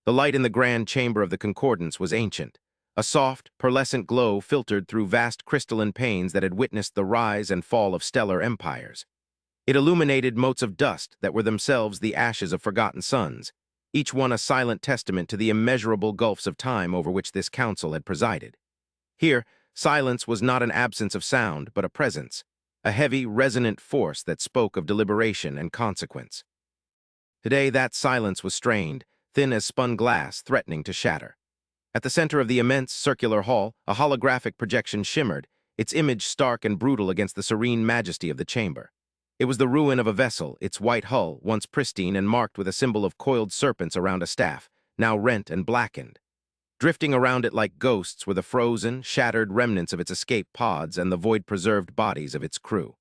The light in the grand chamber of the concordance was ancient. A soft, pearlescent glow filtered through vast crystalline panes that had witnessed the rise and fall of stellar empires. It illuminated motes of dust that were themselves the ashes of forgotten suns, each one a silent testament to the immeasurable gulfs of time over which this council had presided. Here, silence was not an absence of sound, but a presence, a heavy, resonant force that spoke of deliberation and consequence. Today, that silence was strained, thin as spun glass, threatening to shatter. At the center of the immense circular hall, a holographic projection shimmered, its image stark and brutal against the serene majesty of the chamber. It was the ruin of a vessel, its white hull, once pristine and marked with a symbol of coiled serpents around a staff, now rent and blackened. Drifting around it like ghosts were the frozen, shattered remnants of its escape pods and the void-preserved bodies of its crew.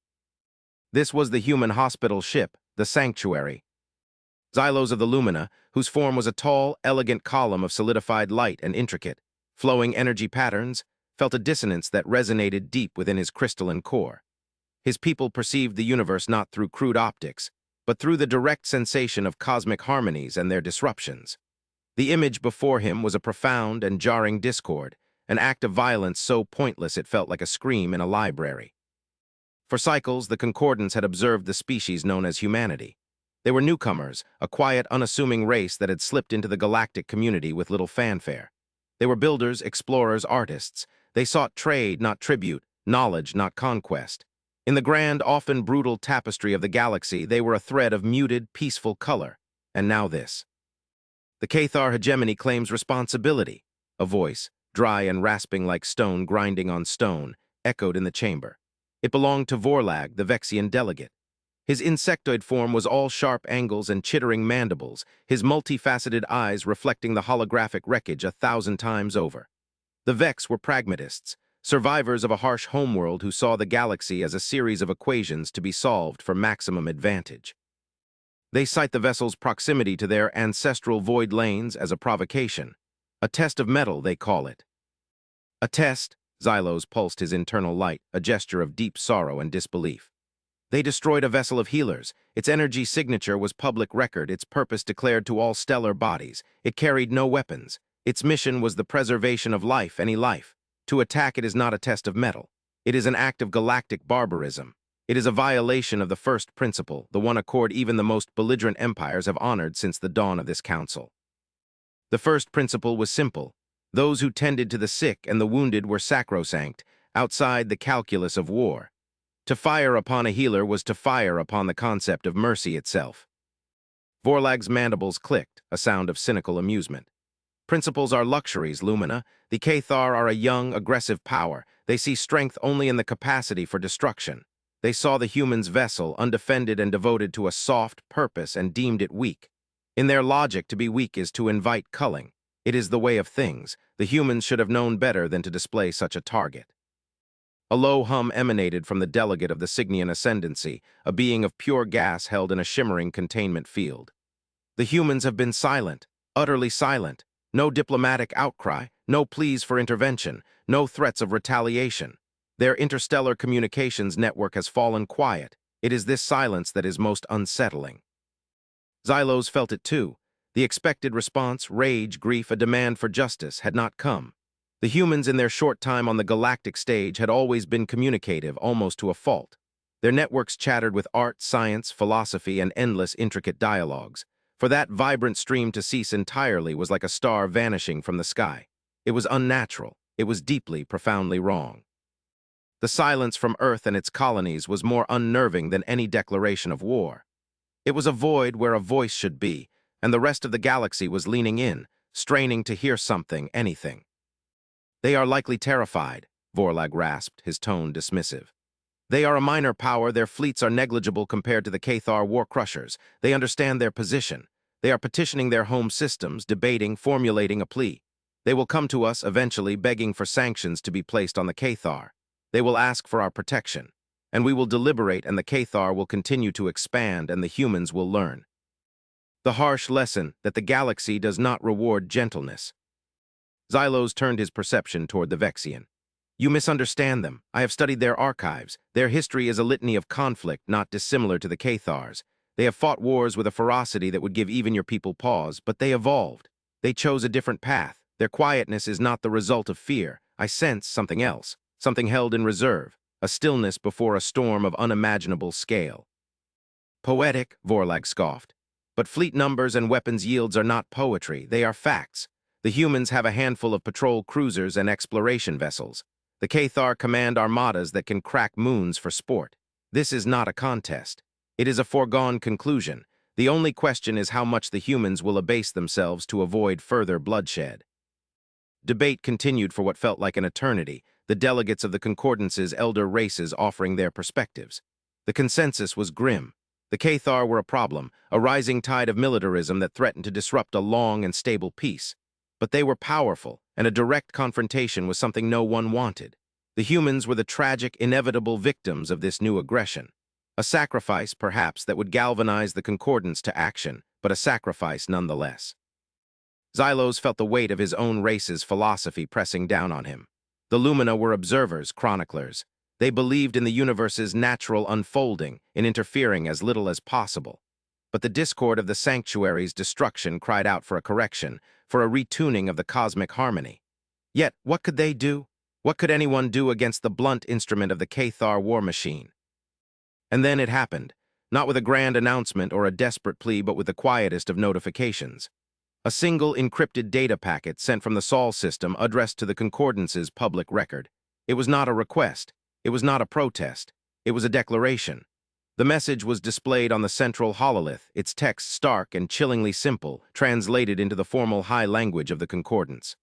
This was the human hospital ship, the Sanctuary. Xylos of the Lumina, whose form was a tall, elegant column of solidified light and intricate, flowing energy patterns, felt a dissonance that resonated deep within his crystalline core. His people perceived the universe not through crude optics, but through the direct sensation of cosmic harmonies and their disruptions. The image before him was a profound and jarring discord, an act of violence so pointless it felt like a scream in a library. For cycles, the concordance had observed the species known as humanity. They were newcomers, a quiet, unassuming race that had slipped into the galactic community with little fanfare. They were builders, explorers, artists. They sought trade, not tribute, knowledge, not conquest. In the grand, often brutal tapestry of the galaxy, they were a thread of muted, peaceful color. And now this. The Cathar hegemony claims responsibility. A voice, dry and rasping like stone grinding on stone, echoed in the chamber. It belonged to Vorlag, the Vexian delegate. His insectoid form was all sharp angles and chittering mandibles, his multifaceted eyes reflecting the holographic wreckage 1,000 times over. The Vex were pragmatists, survivors of a harsh homeworld who saw the galaxy as a series of equations to be solved for maximum advantage. They cite the vessel's proximity to their ancestral void lanes as a provocation. A test of metal, they call it. A test, Xylos pulsed his internal light, a gesture of deep sorrow and disbelief. They destroyed a vessel of healers. Its energy signature was public record, its purpose declared to all stellar bodies. It carried no weapons. Its mission was the preservation of life, any life. To attack it is not a test of metal. It is an act of galactic barbarism. It is a violation of the first principle, the one accord even the most belligerent empires have honored since the dawn of this council. The first principle was simple. Those who tended to the sick and the wounded were sacrosanct, outside the calculus of war. To fire upon a healer was to fire upon the concept of mercy itself. Vorlag's mandibles clicked, a sound of cynical amusement. Principles are luxuries, Lumina. The Cathar are a young, aggressive power. They see strength only in the capacity for destruction. They saw the human's vessel, undefended and devoted to a soft purpose, and deemed it weak. In their logic, to be weak is to invite culling. It is the way of things. The humans should have known better than to display such a target. A low hum emanated from the delegate of the Cygnian ascendancy, a being of pure gas held in a shimmering containment field. The humans have been silent, utterly silent. No diplomatic outcry, no pleas for intervention, no threats of retaliation. Their interstellar communications network has fallen quiet. It is this silence that is most unsettling. Xylos felt it too. The expected response, rage, grief, a demand for justice, had not come. The humans in their short time on the galactic stage had always been communicative, almost to a fault. Their networks chattered with art, science, philosophy, and endless intricate dialogues. For that vibrant stream to cease entirely was like a star vanishing from the sky. It was unnatural. It was deeply, profoundly wrong. The silence from Earth and its colonies was more unnerving than any declaration of war. It was a void where a voice should be, and the rest of the galaxy was leaning in, straining to hear something, anything. They are likely terrified, Vorlag rasped, his tone dismissive. They are a minor power, their fleets are negligible compared to the Cathar war crushers. They understand their position. They are petitioning their home systems, debating, formulating a plea. They will come to us, eventually, begging for sanctions to be placed on the Cathar. They will ask for our protection. And we will deliberate, and the Cathar will continue to expand, and the humans will learn. The harsh lesson that the galaxy does not reward gentleness. Xylos turned his perception toward the Vexian. You misunderstand them. I have studied their archives. Their history is a litany of conflict, not dissimilar to the Cathars. They have fought wars with a ferocity that would give even your people pause, but they evolved. They chose a different path. Their quietness is not the result of fear. I sense something else, something held in reserve, a stillness before a storm of unimaginable scale. Poetic, Vorlag scoffed. But fleet numbers and weapons yields are not poetry, they are facts. The humans have a handful of patrol cruisers and exploration vessels. The Cathar command armadas that can crack moons for sport. This is not a contest. It is a foregone conclusion. The only question is how much the humans will abase themselves to avoid further bloodshed. Debate continued for what felt like an eternity, the delegates of the Concordance's elder races offering their perspectives. The consensus was grim. The Cathar were a problem, a rising tide of militarism that threatened to disrupt a long and stable peace. But they were powerful, and a direct confrontation was something no one wanted. The humans were the tragic, inevitable victims of this new aggression. A sacrifice, perhaps, that would galvanize the Concordance to action, but a sacrifice nonetheless. Xylos felt the weight of his own race's philosophy pressing down on him. The Lumina were observers, chroniclers. They believed in the universe's natural unfolding, in interfering as little as possible. But the discord of the sanctuary's destruction cried out for a correction, for a retuning of the cosmic harmony. Yet, what could they do? What could anyone do against the blunt instrument of the Cathar war machine? And then it happened, not with a grand announcement or a desperate plea, but with the quietest of notifications. A single encrypted data packet sent from the Sol system addressed to the Concordance's public record. It was not a request. It was not a protest. It was a declaration. The message was displayed on the central hololith, its text stark and chillingly simple, translated into the formal high language of the Concordance.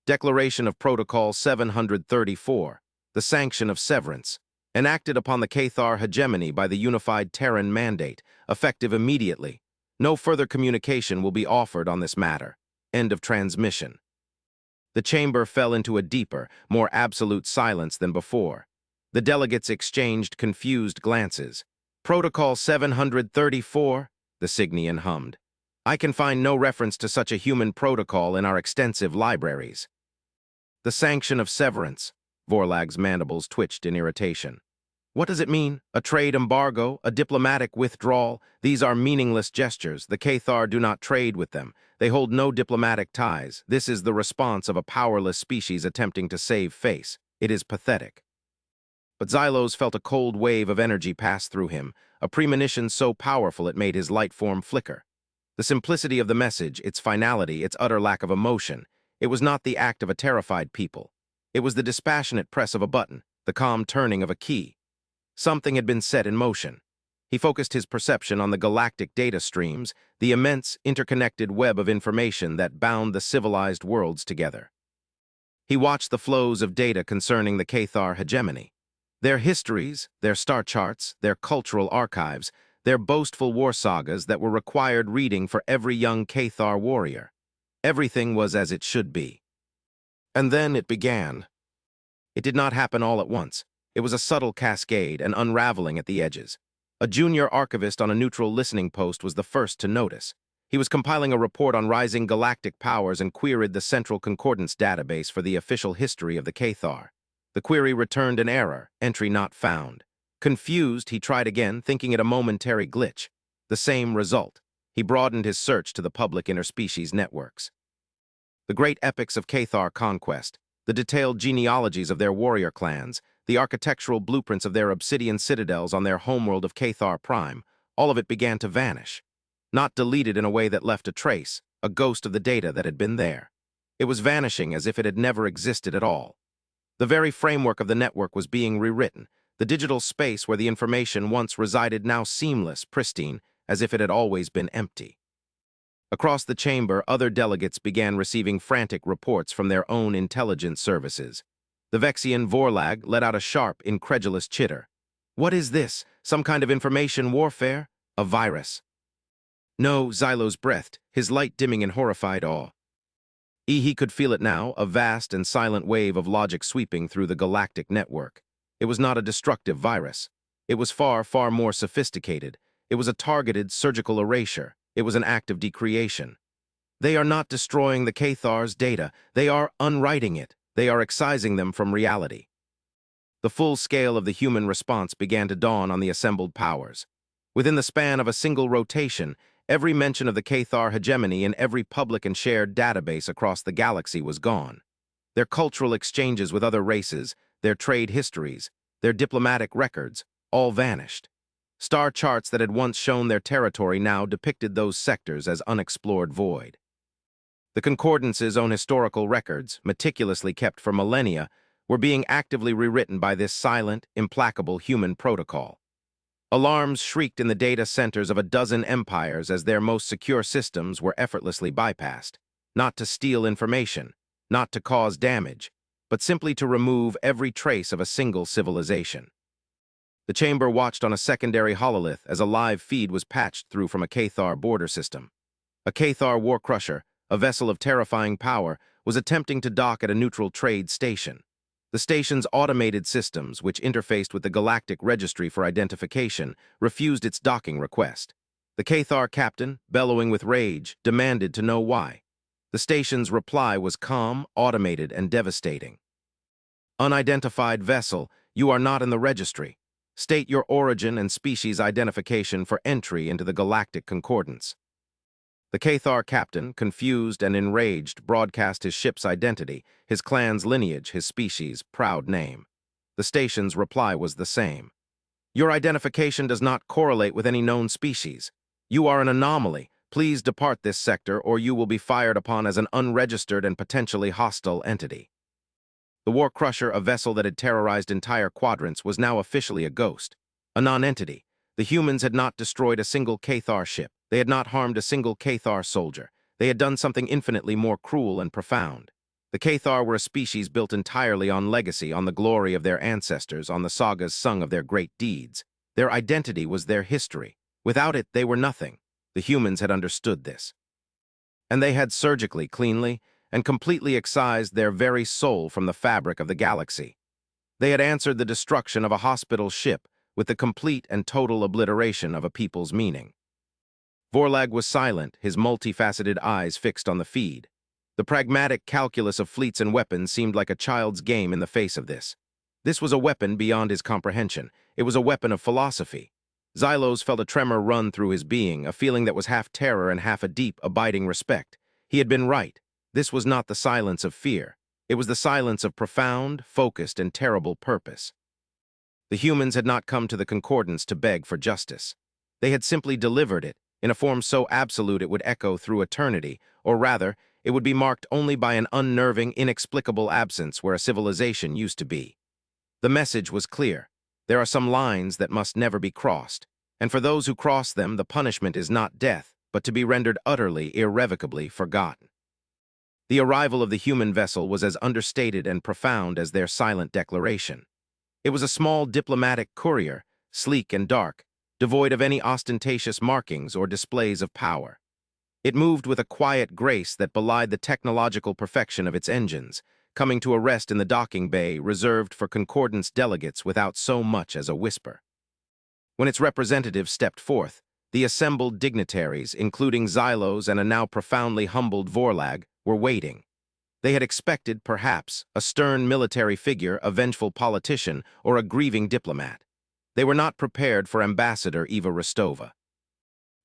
Declaration of Protocol 734, the sanction of severance, enacted upon the Cathar hegemony by the unified Terran mandate, effective immediately. No further communication will be offered on this matter. End of transmission. The chamber fell into a deeper, more absolute silence than before. The delegates exchanged confused glances. Protocol 734, the Signian hummed. I can find no reference to such a human protocol in our extensive libraries. The sanction of severance. Vorlag's mandibles twitched in irritation. What does it mean? A trade embargo? A diplomatic withdrawal? These are meaningless gestures. The Cathar do not trade with them. They hold no diplomatic ties. This is the response of a powerless species attempting to save face. It is pathetic. But Xylos felt a cold wave of energy pass through him, a premonition so powerful it made his light form flicker. The simplicity of the message, its finality, its utter lack of emotion. It was not the act of a terrified people. It was the dispassionate press of a button, the calm turning of a key. Something had been set in motion. He focused his perception on the galactic data streams, the immense, interconnected web of information that bound the civilized worlds together. He watched the flows of data concerning the Cathar hegemony. Their histories, their star charts, their cultural archives, their boastful war sagas that were required reading for every young Cathar warrior. Everything was as it should be. And then it began. It did not happen all at once. It was a subtle cascade, an unraveling at the edges. A junior archivist on a neutral listening post was the first to notice. He was compiling a report on rising galactic powers and queried the Central Concordance database for the official history of the Cathar. The query returned an error, entry not found. Confused, he tried again, thinking it a momentary glitch. The same result. He broadened his search to the public interspecies networks. The great epics of Cathar conquest, the detailed genealogies of their warrior clans, the architectural blueprints of their obsidian citadels on their homeworld of Cathar Prime, all of it began to vanish. Not deleted in a way that left a trace, a ghost of the data that had been there. It was vanishing as if it had never existed at all. The very framework of the network was being rewritten, the digital space where the information once resided now seamless, pristine, as if it had always been empty. Across the chamber, other delegates began receiving frantic reports from their own intelligence services. The Vexian Vorlag let out a sharp, incredulous chitter. What is this? Some kind of information warfare? A virus? No, Xylos breathed, his light dimming in horrified awe. He could feel it now, a vast and silent wave of logic sweeping through the galactic network. It was not a destructive virus. It was far, far more sophisticated. It was a targeted surgical erasure. It was an act of decreation. They are not destroying the Cathar's data. They are unwriting it. They are excising them from reality. The full scale of the human response began to dawn on the assembled powers. Within the span of a single rotation, Every mention of the Cathar hegemony in every public and shared database across the galaxy was gone. Their cultural exchanges with other races, their trade histories, their diplomatic records, all vanished. Star charts that had once shown their territory now depicted those sectors as unexplored void. The Concordance's own historical records, meticulously kept for millennia, were being actively rewritten by this silent, implacable human protocol. Alarms shrieked in the data centers of a dozen empires as their most secure systems were effortlessly bypassed, not to steal information, not to cause damage, but simply to remove every trace of a single civilization. The chamber watched on a secondary hololith as a live feed was patched through from a Cathar border system. A Cathar warcrusher, a vessel of terrifying power, was attempting to dock at a neutral trade station. The station's automated systems, which interfaced with the Galactic Registry for identification, refused its docking request. The Cathar captain, bellowing with rage, demanded to know why. The station's reply was calm, automated, and devastating. Unidentified vessel, you are not in the registry. State your origin and species identification for entry into the Galactic Concordance. The Cathar captain, confused and enraged, broadcast his ship's identity, his clan's lineage, his species' proud name. The station's reply was the same. Your identification does not correlate with any known species. You are an anomaly. Please depart this sector or you will be fired upon as an unregistered and potentially hostile entity. The Warcrusher, a vessel that had terrorized entire quadrants, was now officially a ghost, a non-entity. The humans had not destroyed a single Cathar ship. They had not harmed a single Cathar soldier. They had done something infinitely more cruel and profound. The Cathar were a species built entirely on legacy, on the glory of their ancestors, on the sagas sung of their great deeds. Their identity was their history. Without it, they were nothing. The humans had understood this. And they had surgically, cleanly, and completely excised their very soul from the fabric of the galaxy. They had answered the destruction of a hospital ship with the complete and total obliteration of a people's meaning. Vorlag was silent, his multifaceted eyes fixed on the feed. The pragmatic calculus of fleets and weapons seemed like a child's game in the face of this. This was a weapon beyond his comprehension. It was a weapon of philosophy. Xylos felt a tremor run through his being, a feeling that was half terror and half a deep, abiding respect. He had been right. This was not the silence of fear. It was the silence of profound, focused, and terrible purpose. The humans had not come to the Concordance to beg for justice. They had simply delivered it, in a form so absolute it would echo through eternity, or rather, it would be marked only by an unnerving, inexplicable absence where a civilization used to be. The message was clear. There are some lines that must never be crossed, and for those who cross them, the punishment is not death, but to be rendered utterly, irrevocably forgotten. The arrival of the human vessel was as understated and profound as their silent declaration. It was a small diplomatic courier, sleek and dark, devoid of any ostentatious markings or displays of power. It moved with a quiet grace that belied the technological perfection of its engines, coming to a rest in the docking bay reserved for Concordance delegates without so much as a whisper. When its representatives stepped forth, the assembled dignitaries, including Xylos and a now profoundly humbled Vorlag, were waiting. They had expected, perhaps, a stern military figure, a vengeful politician, or a grieving diplomat. They were not prepared for Ambassador Eva Rostova.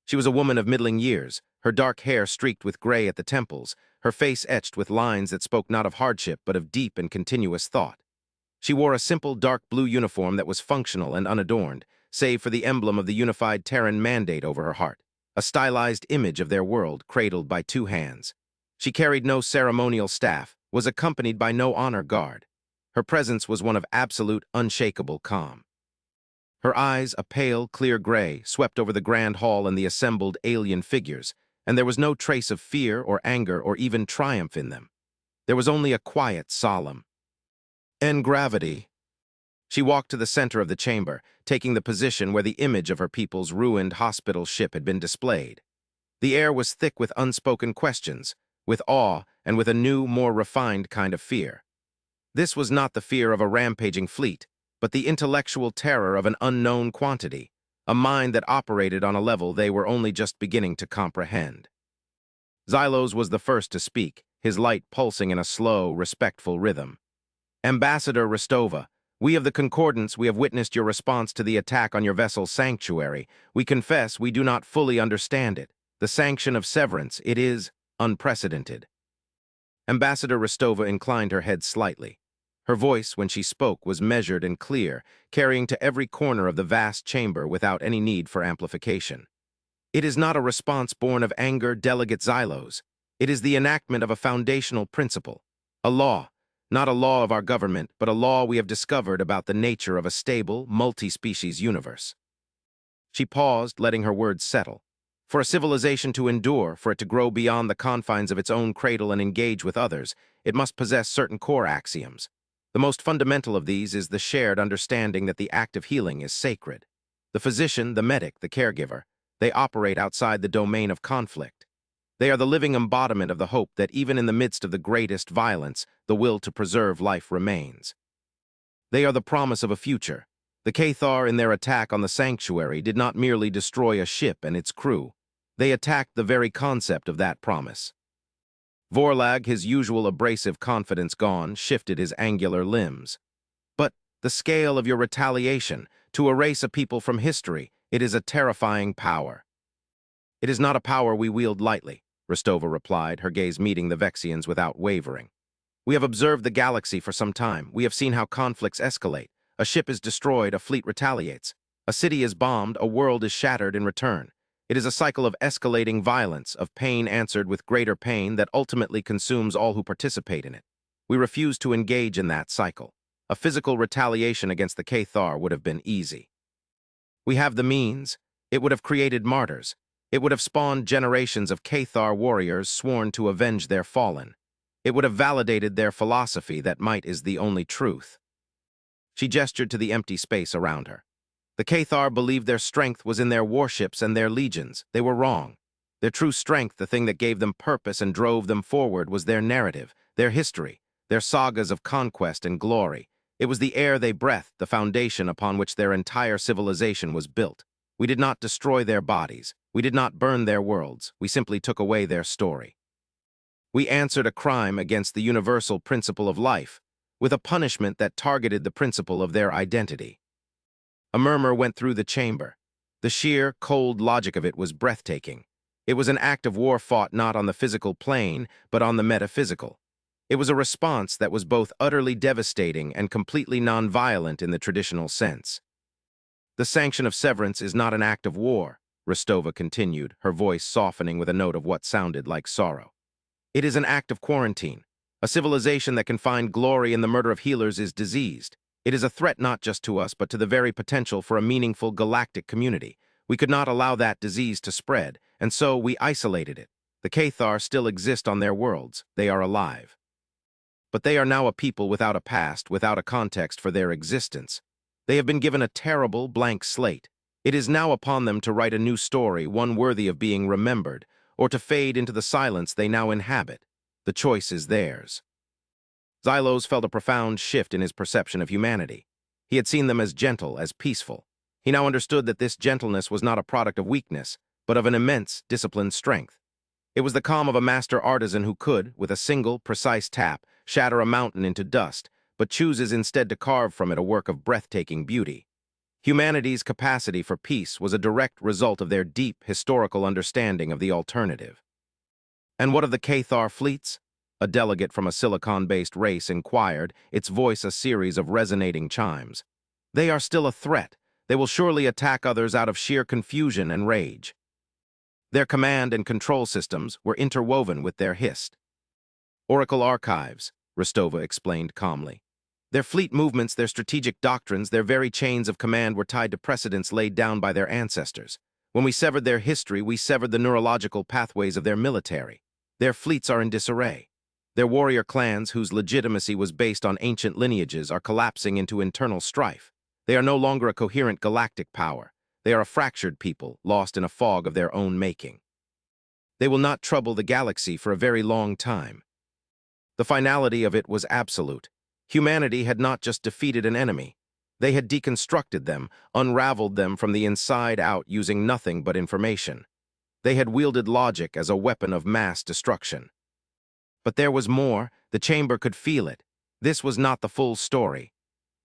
She was a woman of middling years, her dark hair streaked with gray at the temples, her face etched with lines that spoke not of hardship but of deep and continuous thought. She wore a simple dark blue uniform that was functional and unadorned, save for the emblem of the unified Terran mandate over her heart, a stylized image of their world cradled by two hands. She carried no ceremonial staff, was accompanied by no honor guard. Her presence was one of absolute, unshakable calm. Her eyes, a pale, clear gray, swept over the grand hall and the assembled alien figures, and there was no trace of fear or anger or even triumph in them. There was only a quiet, solemn gravity. She walked to the center of the chamber, taking the position where the image of her people's ruined hospital ship had been displayed. The air was thick with unspoken questions, with awe, and with a new, more refined kind of fear. This was not the fear of a rampaging fleet, but the intellectual terror of an unknown quantity, a mind that operated on a level they were only just beginning to comprehend. Xylos was the first to speak, his light pulsing in a slow, respectful rhythm. Ambassador Rostova, we of the Concordance, we have witnessed your response to the attack on your vessel's sanctuary. We confess we do not fully understand it. The sanction of severance, it is unprecedented. Ambassador Rostova inclined her head slightly. Her voice, when she spoke, was measured and clear, carrying to every corner of the vast chamber without any need for amplification. It is not a response born of anger, delegate Xylos. It is the enactment of a foundational principle, a law, not a law of our government, but a law we have discovered about the nature of a stable, multi-species universe. She paused, letting her words settle. For a civilization to endure, for it to grow beyond the confines of its own cradle and engage with others, it must possess certain core axioms. The most fundamental of these is the shared understanding that the act of healing is sacred. The physician, the medic, the caregiver, they operate outside the domain of conflict. They are the living embodiment of the hope that even in the midst of the greatest violence, the will to preserve life remains. They are the promise of a future. The Cathar, in their attack on the sanctuary, did not merely destroy a ship and its crew. They attacked the very concept of that promise. Vorlag, his usual abrasive confidence gone, shifted his angular limbs. But the scale of your retaliation, to erase a people from history, it is a terrifying power. It is not a power we wield lightly, Rostova replied, her gaze meeting the Vexians without wavering. We have observed the galaxy for some time. We have seen how conflicts escalate. A ship is destroyed, a fleet retaliates. A city is bombed, a world is shattered in return. It is a cycle of escalating violence, of pain answered with greater pain that ultimately consumes all who participate in it. We refuse to engage in that cycle. A physical retaliation against the Cathar would have been easy. We have the means. It would have created martyrs. It would have spawned generations of Cathar warriors sworn to avenge their fallen. It would have validated their philosophy that might is the only truth. She gestured to the empty space around her. The Cathar believed their strength was in their warships and their legions. They were wrong. Their true strength, the thing that gave them purpose and drove them forward, was their narrative, their history, their sagas of conquest and glory. It was the air they breathed, the foundation upon which their entire civilization was built. We did not destroy their bodies. We did not burn their worlds. We simply took away their story. We answered a crime against the universal principle of life, with a punishment that targeted the principle of their identity. A murmur went through the chamber. The sheer, cold logic of it was breathtaking. It was an act of war fought not on the physical plane, but on the metaphysical. It was a response that was both utterly devastating and completely non-violent in the traditional sense. The sanction of severance is not an act of war, Rostova continued, her voice softening with a note of what sounded like sorrow. It is an act of quarantine. A civilization that can find glory in the murder of healers is diseased. It is a threat not just to us, but to the very potential for a meaningful galactic community. We could not allow that disease to spread, and so we isolated it. The Cathar still exist on their worlds. They are alive. But they are now a people without a past, without a context for their existence. They have been given a terrible, blank slate. It is now upon them to write a new story, one worthy of being remembered, or to fade into the silence they now inhabit. The choice is theirs. Xylos felt a profound shift in his perception of humanity. He had seen them as gentle, as peaceful. He now understood that this gentleness was not a product of weakness, but of an immense, disciplined strength. It was the calm of a master artisan who could, with a single, precise tap, shatter a mountain into dust, but chooses instead to carve from it a work of breathtaking beauty. Humanity's capacity for peace was a direct result of their deep, historical understanding of the alternative. And what of the Cathar fleets? A delegate from a silicon-based race inquired, its voice a series of resonating chimes. They are still a threat. They will surely attack others out of sheer confusion and rage. Their command and control systems were interwoven with their hist. Oracle archives, Rostova explained calmly. Their fleet movements, their strategic doctrines, their very chains of command were tied to precedents laid down by their ancestors. When we severed their history, we severed the neurological pathways of their military. Their fleets are in disarray. Their warrior clans, whose legitimacy was based on ancient lineages, are collapsing into internal strife. They are no longer a coherent galactic power. They are a fractured people, lost in a fog of their own making. They will not trouble the galaxy for a very long time. The finality of it was absolute. Humanity had not just defeated an enemy. They had deconstructed them, unraveled them from the inside out using nothing but information. They had wielded logic as a weapon of mass destruction. But there was more. The chamber could feel it. This was not the full story.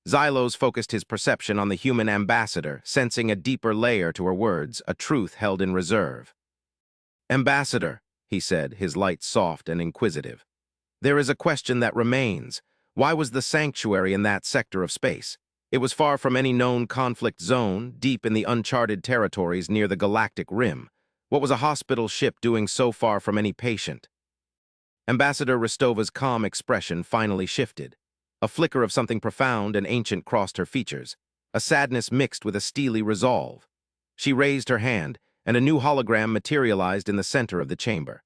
Xylos focused his perception on the human ambassador, sensing a deeper layer to her words, a truth held in reserve. Ambassador, he said, his light soft and inquisitive. There is a question that remains. Why was the sanctuary in that sector of space? It was far from any known conflict zone, deep in the uncharted territories near the galactic rim. What was a hospital ship doing so far from any patient? Ambassador Rostova's calm expression finally shifted. A flicker of something profound and ancient crossed her features, a sadness mixed with a steely resolve. She raised her hand, and a new hologram materialized in the center of the chamber.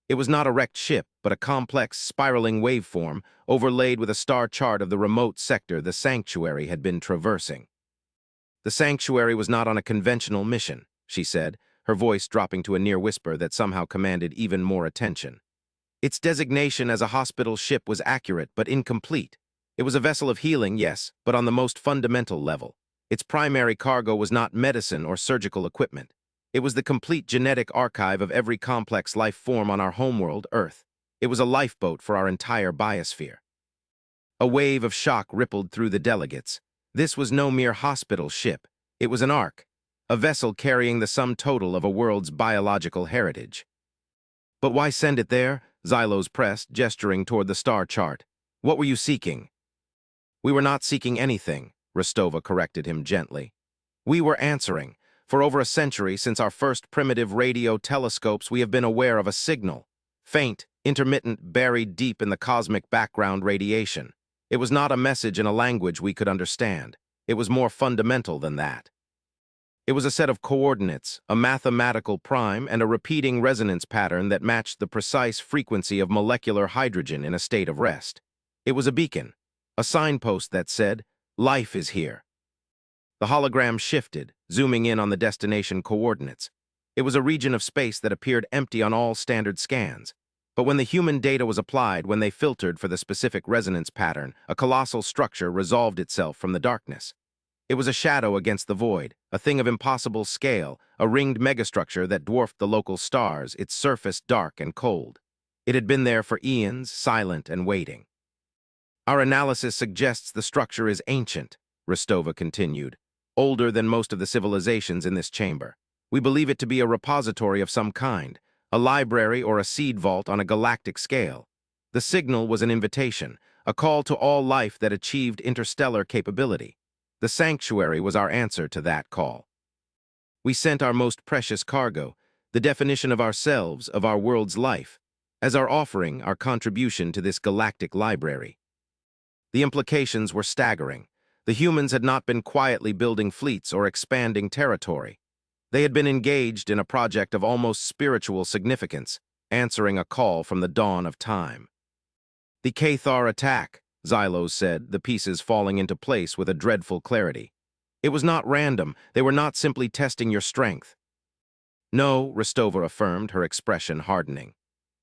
It was not a wrecked ship, but a complex, spiraling waveform overlaid with a star chart of the remote sector the sanctuary had been traversing. The sanctuary was not on a conventional mission, she said, her voice dropping to a near whisper that somehow commanded even more attention. Its designation as a hospital ship was accurate but incomplete. It was a vessel of healing, yes, but on the most fundamental level. Its primary cargo was not medicine or surgical equipment. It was the complete genetic archive of every complex life form on our homeworld, Earth. It was a lifeboat for our entire biosphere. A wave of shock rippled through the delegates. This was no mere hospital ship. It was an ark, a vessel carrying the sum total of a world's biological heritage. But why send it there? Xylos pressed, gesturing toward the star chart. What were you seeking? We were not seeking anything, Rostova corrected him gently. We were answering. For over a century, since our first primitive radio telescopes, we have been aware of a signal. Faint, intermittent, buried deep in the cosmic background radiation. It was not a message in a language we could understand. It was more fundamental than that. It was a set of coordinates, a mathematical prime, and a repeating resonance pattern that matched the precise frequency of molecular hydrogen in a state of rest. It was a beacon, a signpost that said, "Life is here." The hologram shifted, zooming in on the destination coordinates. It was a region of space that appeared empty on all standard scans. But when the human data was applied, when they filtered for the specific resonance pattern, a colossal structure resolved itself from the darkness. It was a shadow against the void, a thing of impossible scale, a ringed megastructure that dwarfed the local stars, its surface dark and cold. It had been there for eons, silent and waiting. Our analysis suggests the structure is ancient, Rostova continued, older than most of the civilizations in this chamber. We believe it to be a repository of some kind, a library or a seed vault on a galactic scale. The signal was an invitation, a call to all life that achieved interstellar capability. The sanctuary was our answer to that call. We sent our most precious cargo, the definition of ourselves, of our world's life, as our offering, our contribution to this galactic library. The implications were staggering. The humans had not been quietly building fleets or expanding territory. They had been engaged in a project of almost spiritual significance, answering a call from the dawn of time. The Cathar attack, Xylos said, the pieces falling into place with a dreadful clarity. It was not random. They were not simply testing your strength. No, Rostova affirmed, her expression hardening.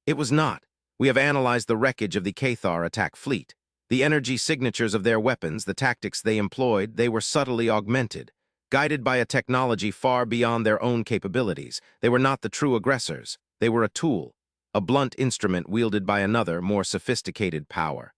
It was not. We have analyzed the wreckage of the Cathar attack fleet. The energy signatures of their weapons, the tactics they employed, they were subtly augmented. Guided by a technology far beyond their own capabilities, they were not the true aggressors. They were a tool, a blunt instrument wielded by another, more sophisticated power.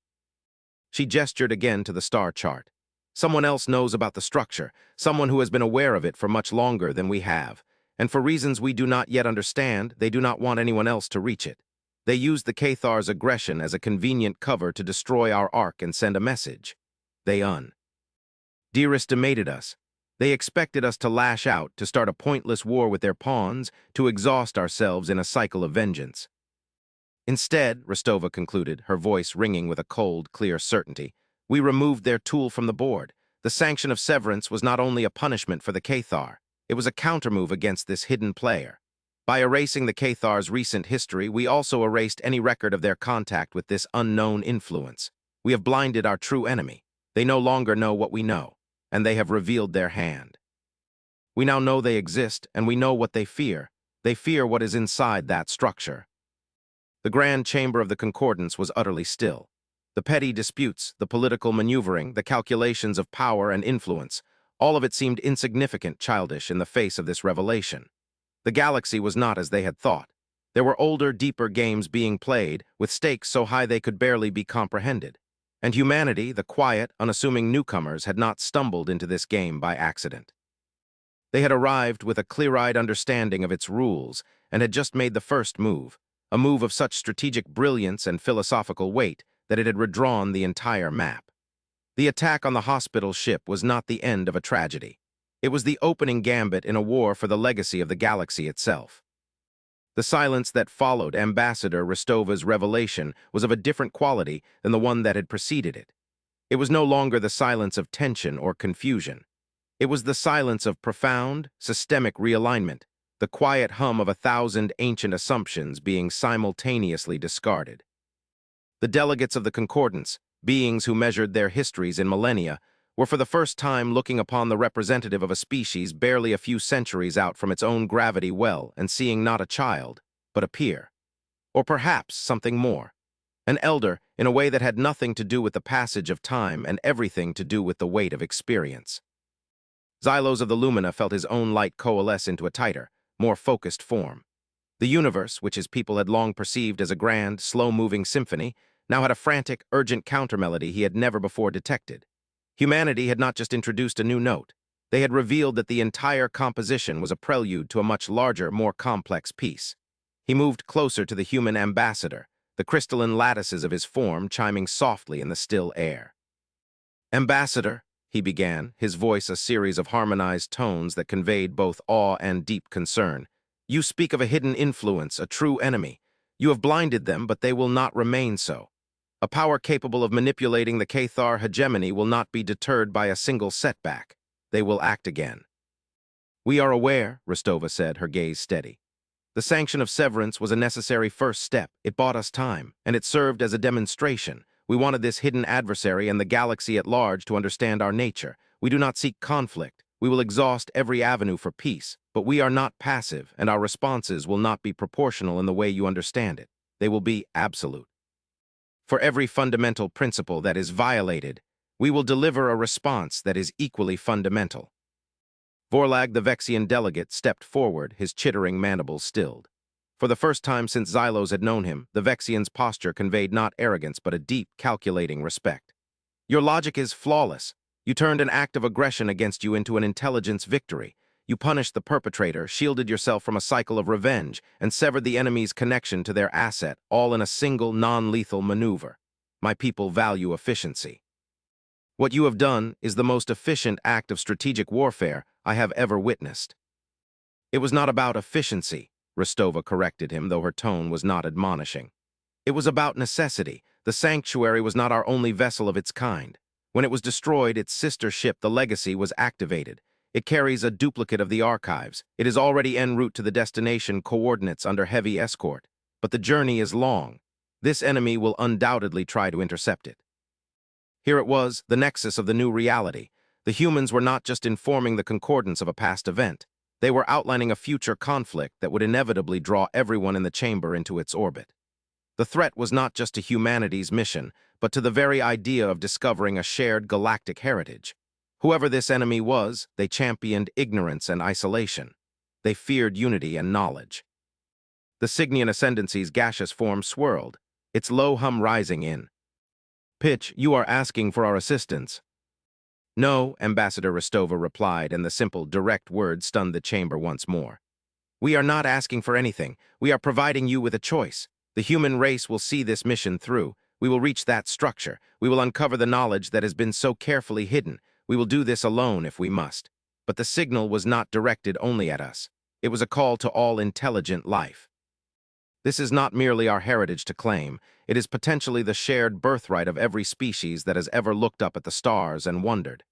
She gestured again to the star chart. Someone else knows about the structure, someone who has been aware of it for much longer than we have. And for reasons we do not yet understand, they do not want anyone else to reach it. They used the Cathar's aggression as a convenient cover to destroy our ark and send a message. They underestimated us. They expected us to lash out, to start a pointless war with their pawns, to exhaust ourselves in a cycle of vengeance. Instead, Rostova concluded, her voice ringing with a cold, clear certainty, we removed their tool from the board. The sanction of severance was not only a punishment for the Cathar, it was a countermove against this hidden player. By erasing the Cathar's recent history, we also erased any record of their contact with this unknown influence. We have blinded our true enemy. They no longer know what we know, and they have revealed their hand. We now know they exist, and we know what they fear. They fear what is inside that structure. The grand chamber of the concordance was utterly still. The petty disputes, the political maneuvering, the calculations of power and influence, all of it seemed insignificant, childish in the face of this revelation. The galaxy was not as they had thought. There were older, deeper games being played, with stakes so high they could barely be comprehended. And humanity, the quiet, unassuming newcomers, had not stumbled into this game by accident. They had arrived with a clear-eyed understanding of its rules, and had just made the first move, a move of such strategic brilliance and philosophical weight that it had redrawn the entire map. The attack on the hospital ship was not the end of a tragedy. It was the opening gambit in a war for the legacy of the galaxy itself. The silence that followed Ambassador Rostova's revelation was of a different quality than the one that had preceded it. It was no longer the silence of tension or confusion. It was the silence of profound, systemic realignment, the quiet hum of 1,000 ancient assumptions being simultaneously discarded. The delegates of the Concordance, beings who measured their histories in millennia, were for the first time looking upon the representative of a species barely a few centuries out from its own gravity well and seeing not a child, but a peer. Or perhaps something more. An elder in a way that had nothing to do with the passage of time and everything to do with the weight of experience. Xylos of the Lumina felt his own light coalesce into a tighter, more focused form. The universe, which his people had long perceived as a grand, slow-moving symphony, now had a frantic, urgent countermelody he had never before detected. Humanity had not just introduced a new note. They had revealed that the entire composition was a prelude to a much larger, more complex piece. He moved closer to the human ambassador, the crystalline lattices of his form chiming softly in the still air. "Ambassador," he began, his voice a series of harmonized tones that conveyed both awe and deep concern. "You speak of a hidden influence, a true enemy. You have blinded them, but they will not remain so. A power capable of manipulating the Cathar hegemony will not be deterred by a single setback. They will act again." "We are aware," Rostova said, her gaze steady. "The sanction of severance was a necessary first step. It bought us time, and it served as a demonstration. We wanted this hidden adversary and the galaxy at large to understand our nature. We do not seek conflict. We will exhaust every avenue for peace, but we are not passive, and our responses will not be proportional in the way you understand it. They will be absolute. For every fundamental principle that is violated, we will deliver a response that is equally fundamental." Vorlag, the Vexian delegate, stepped forward, his chittering mandibles stilled. For the first time since Xylos had known him, the Vexian's posture conveyed not arrogance but a deep, calculating respect. "Your logic is flawless. You turned an act of aggression against you into an intelligence victory. You punished the perpetrator, shielded yourself from a cycle of revenge, and severed the enemy's connection to their asset, all in a single, non-lethal maneuver. My people value efficiency. What you have done is the most efficient act of strategic warfare I have ever witnessed." "It was not about efficiency," Rostova corrected him, though her tone was not admonishing. "It was about necessity. The sanctuary was not our only vessel of its kind. When it was destroyed, its sister ship, the Legacy, was activated. It carries a duplicate of the archives. It is already en route to the destination coordinates under heavy escort. But the journey is long. This enemy will undoubtedly try to intercept it." Here it was, the nexus of the new reality. The humans were not just informing the concordance of a past event. They were outlining a future conflict that would inevitably draw everyone in the chamber into its orbit. The threat was not just to humanity's mission, but to the very idea of discovering a shared galactic heritage. Whoever this enemy was, they championed ignorance and isolation. They feared unity and knowledge. The Cygnian Ascendancy's gaseous form swirled, its low hum rising in pitch. "You are asking for our assistance." "No," Ambassador Rostova replied, and the simple, direct word stunned the chamber once more. "We are not asking for anything. We are providing you with a choice. The human race will see this mission through. We will reach that structure. We will uncover the knowledge that has been so carefully hidden. We will do this alone if we must." But the signal was not directed only at us. It was a call to all intelligent life. This is not merely our heritage to claim. It is potentially the shared birthright of every species that has ever looked up at the stars and wondered.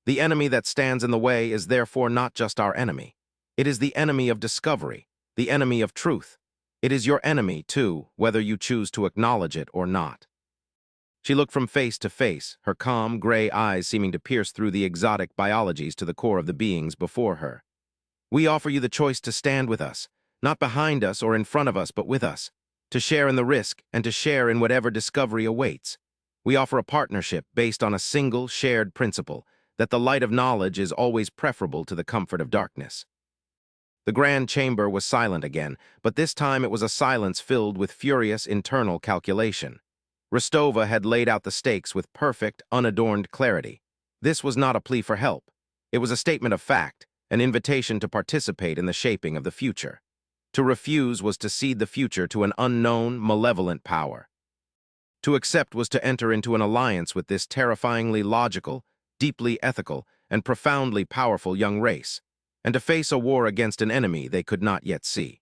The enemy that stands in the way is therefore not just our enemy. It is the enemy of discovery, the enemy of truth. It is your enemy, too, whether you choose to acknowledge it or not. She looked from face to face, her calm, gray eyes seeming to pierce through the exotic biologies to the core of the beings before her. "We offer you the choice to stand with us, not behind us or in front of us, but with us, to share in the risk and to share in whatever discovery awaits. We offer a partnership based on a single, shared principle, that the light of knowledge is always preferable to the comfort of darkness." The grand chamber was silent again, but this time it was a silence filled with furious internal calculation. Rostova had laid out the stakes with perfect, unadorned clarity. This was not a plea for help. It was a statement of fact, an invitation to participate in the shaping of the future. To refuse was to cede the future to an unknown, malevolent power. To accept was to enter into an alliance with this terrifyingly logical, deeply ethical, and profoundly powerful young race, and to face a war against an enemy they could not yet see.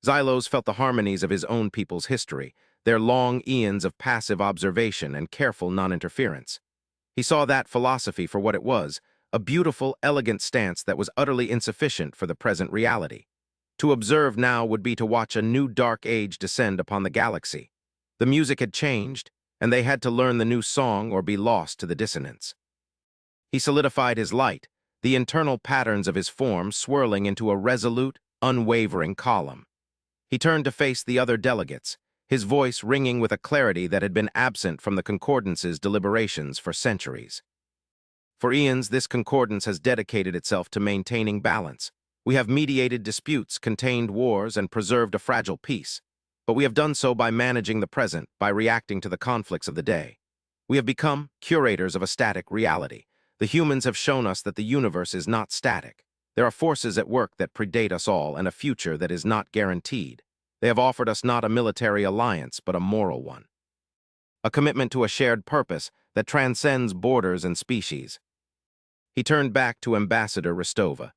Xylos felt the harmonies of his own people's history, their long eons of passive observation and careful non-interference. He saw that philosophy for what it was, a beautiful, elegant stance that was utterly insufficient for the present reality. To observe now would be to watch a new dark age descend upon the galaxy. The music had changed, and they had to learn the new song or be lost to the dissonance. He solidified his light, the internal patterns of his form swirling into a resolute, unwavering column. He turned to face the other delegates, his voice ringing with a clarity that had been absent from the Concordance's deliberations for centuries. For eons, this concordance has dedicated itself to maintaining balance. We have mediated disputes, contained wars, and preserved a fragile peace. But we have done so by managing the present, by reacting to the conflicts of the day. We have become curators of a static reality. The humans have shown us that the universe is not static. There are forces at work that predate us all and a future that is not guaranteed. They have offered us not a military alliance, but a moral one. A commitment to a shared purpose that transcends borders and species. He turned back to Ambassador Rostova.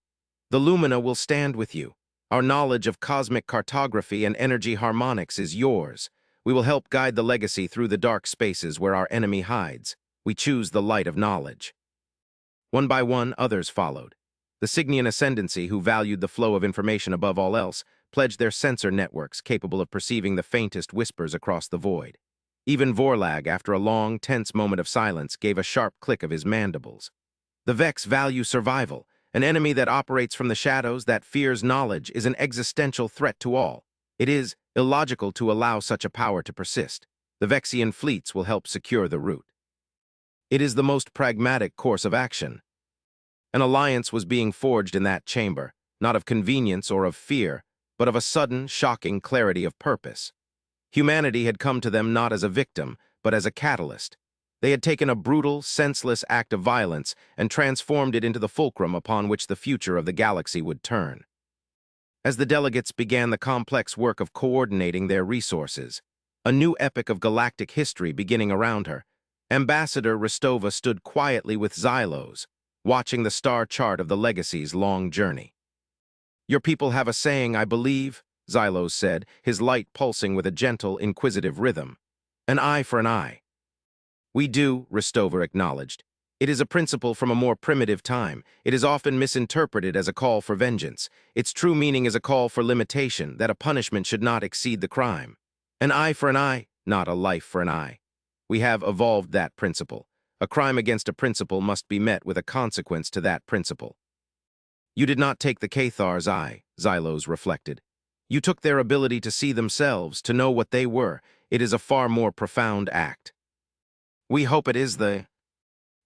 The Lumina will stand with you. Our knowledge of cosmic cartography and energy harmonics is yours. We will help guide the legacy through the dark spaces where our enemy hides. We choose the light of knowledge. One by one, others followed. The Cygnian Ascendancy, who valued the flow of information above all else, pledged their sensor networks capable of perceiving the faintest whispers across the void. Even Vorlag, after a long, tense moment of silence, gave a sharp click of his mandibles. The Vex value survival. An enemy that operates from the shadows, that fears knowledge, is an existential threat to all. It is illogical to allow such a power to persist. The Vexian fleets will help secure the route. It is the most pragmatic course of action. An alliance was being forged in that chamber, not of convenience or of fear, but of a sudden, shocking clarity of purpose. Humanity had come to them not as a victim, but as a catalyst. They had taken a brutal, senseless act of violence and transformed it into the fulcrum upon which the future of the galaxy would turn. As the delegates began the complex work of coordinating their resources, a new epic of galactic history beginning around her, Ambassador Rostova stood quietly with Xylos, watching the star chart of the legacy's long journey. "Your people have a saying, I believe," Xylos said, his light pulsing with a gentle, inquisitive rhythm. "An eye for an eye." "We do," Rostova acknowledged. "It is a principle from a more primitive time. It is often misinterpreted as a call for vengeance. Its true meaning is a call for limitation, that a punishment should not exceed the crime. An eye for an eye, not a life for an eye. We have evolved that principle. A crime against a principle must be met with a consequence to that principle." "You did not take the Cathar's eye," Xylos reflected. "You took their ability to see themselves, to know what they were. It is a far more profound act." "We hope it is the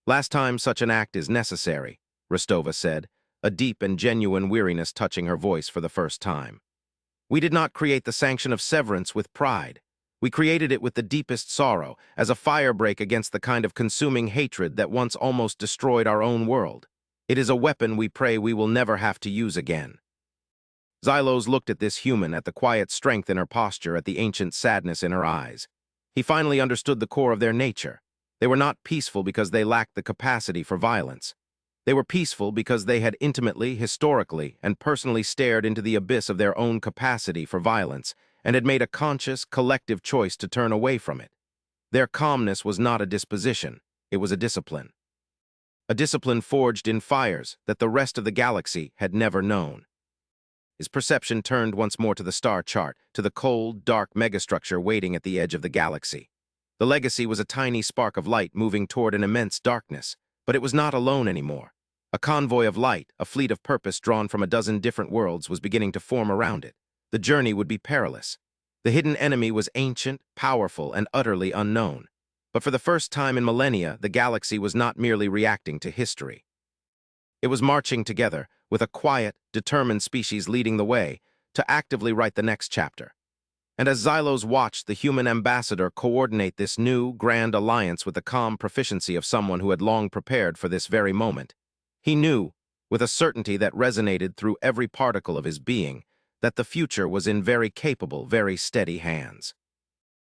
last time such an act is necessary," Rostova said, a deep and genuine weariness touching her voice for the first time. "We did not create the sanction of severance with pride. We created it with the deepest sorrow, as a firebreak against the kind of consuming hatred that once almost destroyed our own world. It is a weapon we pray we will never have to use again." Xylos looked at this human, at the quiet strength in her posture, at the ancient sadness in her eyes. He finally understood the core of their nature. They were not peaceful because they lacked the capacity for violence. They were peaceful because they had intimately, historically, and personally stared into the abyss of their own capacity for violence and had made a conscious, collective choice to turn away from it. Their calmness was not a disposition, it was a discipline. A discipline forged in fires that the rest of the galaxy had never known. His perception turned once more to the star chart, to the cold, dark megastructure waiting at the edge of the galaxy. The legacy was a tiny spark of light moving toward an immense darkness, but it was not alone anymore. A convoy of light, a fleet of purpose drawn from a dozen different worlds, was beginning to form around it. The journey would be perilous. The hidden enemy was ancient, powerful, and utterly unknown. But for the first time in millennia, the galaxy was not merely reacting to history. It was marching together, with a quiet, determined species leading the way, to actively write the next chapter. And as Xylos watched the human ambassador coordinate this new, grand alliance with the calm proficiency of someone who had long prepared for this very moment, he knew, with a certainty that resonated through every particle of his being, that the future was in very capable, very steady hands.